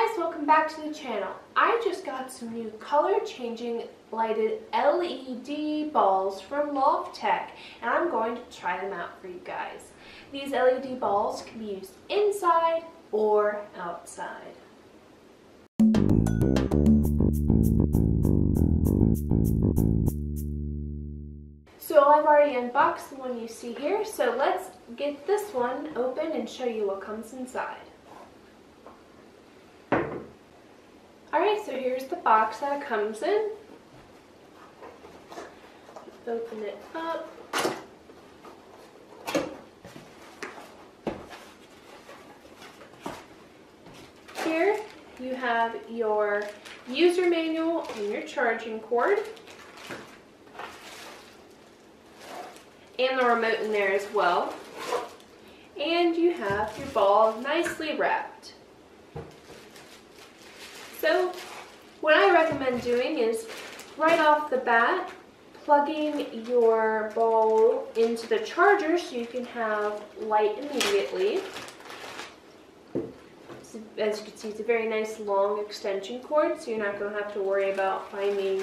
guys, welcome back to the channel. I just got some new color changing lighted LED balls from Loftek and I'm going to try them out for you guys. These LED balls can be used inside or outside. So I've already unboxed the one you see here, so let's get this one open and show you what comes inside. Alright, so here's the box that it comes in. Open it up. Here you have your user manual and your charging cord. And the remote in there as well. And you have your ball nicely wrapped. So what I recommend doing is right off the bat plugging your ball into the charger so you can have light immediately. So, as you can see, it's a very nice long extension cord, so you're not going to have to worry about finding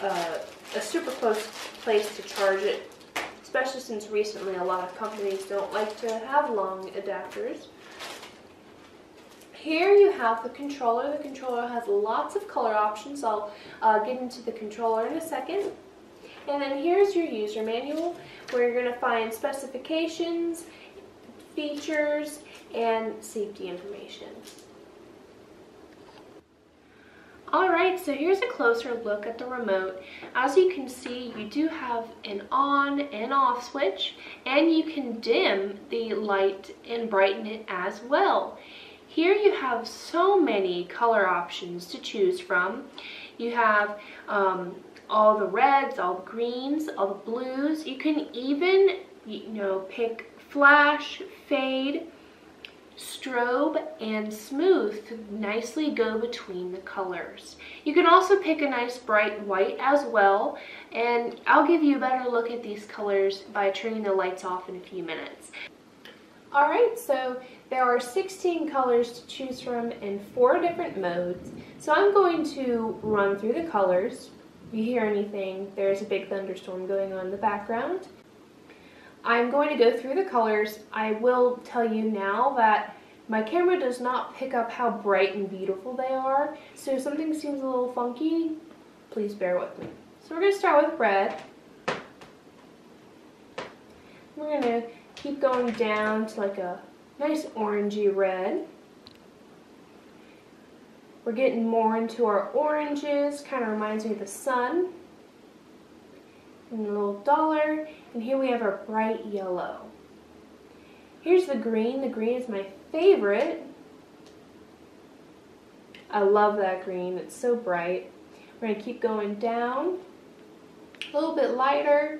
a super close place to charge it, especially since recently a lot of companies don't like to have long adapters. Here you have the controller. The controller has lots of color options. I'll get into the controller in a second. And then here's your user manual where you're going to find specifications, features, and safety information. Alright, so here's a closer look at the remote. As you can see, you do have an on and off switch, and you can dim the light and brighten it as well. Here you have so many color options to choose from. You have all the reds, all the greens, all the blues. You can even, pick flash, fade, strobe, and smooth to nicely go between the colors. You can also pick a nice bright white as well, and I'll give you a better look at these colors by turning the lights off in a few minutes. Alright, so there are 16 colors to choose from in 4 different modes. So I'm going to run through the colors. If you hear anything, there's a big thunderstorm going on in the background. I'm going to go through the colors. I will tell you now that my camera does not pick up how bright and beautiful they are. So if something seems a little funky, please bear with me. So we're going to start with red. We're going to keep going down to like a nice orangey red. We're getting more into our oranges, kind of reminds me of the sun. And a little duller, and here we have our bright yellow. Here's the green. The green is my favorite. I love that green, it's so bright. We're going to keep going down, a little bit lighter.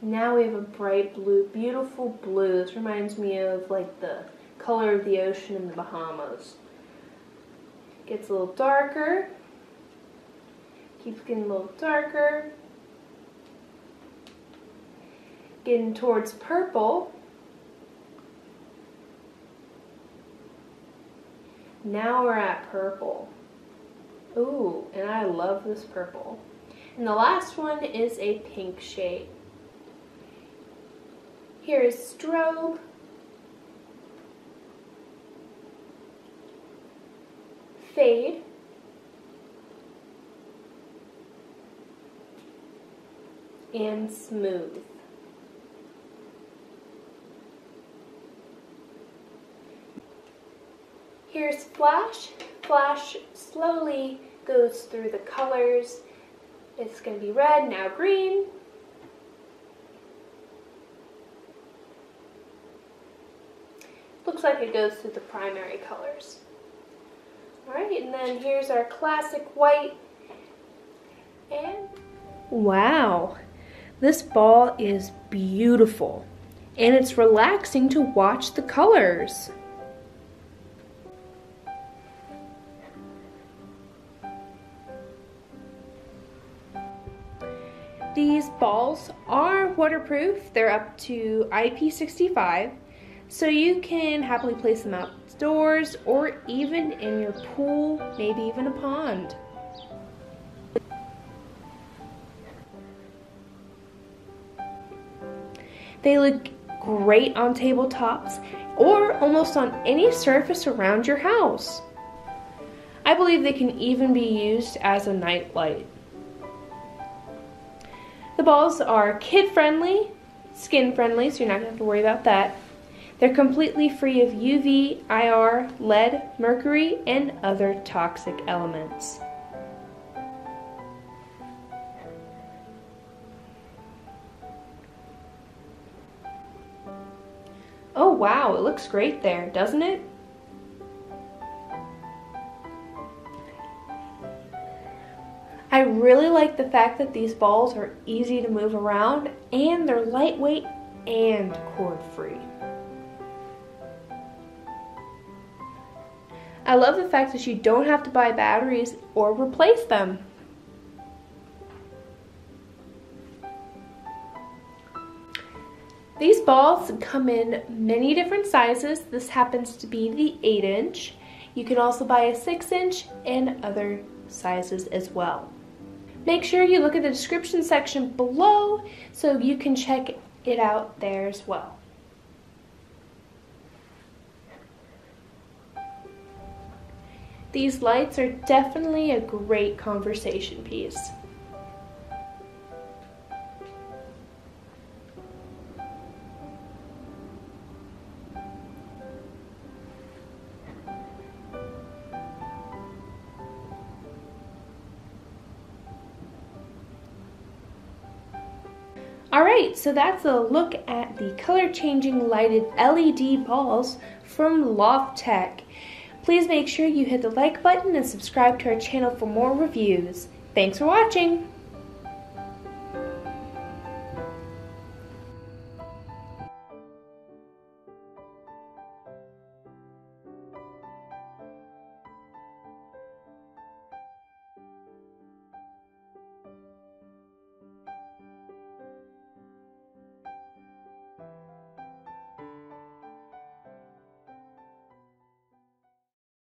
Now we have a bright blue, beautiful blue. This reminds me of like the color of the ocean in the Bahamas. Gets a little darker. Keeps getting a little darker. Getting towards purple. Now we're at purple. Ooh, and I love this purple. And the last one is a pink shade. Here is strobe, fade, and smooth. Here's flash. Flash slowly goes through the colors. It's going to be red, now green. Looks like it goes through the primary colors. Alright, and then here's our classic white. And wow, this ball is beautiful. And it's relaxing to watch the colors. These balls are waterproof. They're up to IP65. So you can happily place them outdoors, or even in your pool, maybe even a pond. They look great on tabletops or almost on any surface around your house. I believe they can even be used as a night light. The balls are kid-friendly, skin-friendly, so you're not going to have to worry about that. They're completely free of UV, IR, lead, mercury, and other toxic elements. Oh wow, it looks great there, doesn't it? I really like the fact that these balls are easy to move around and they're lightweight and cord-free. I love the fact that you don't have to buy batteries or replace them. These balls come in many different sizes. This happens to be the 8-inch. You can also buy a 6-inch and other sizes as well. Make sure you look at the description section below so you can check it out there as well. These lights are definitely a great conversation piece. Alright, so that's a look at the color-changing lighted LED balls from Loftek. Please make sure you hit the like button and subscribe to our channel for more reviews. Thanks for watching!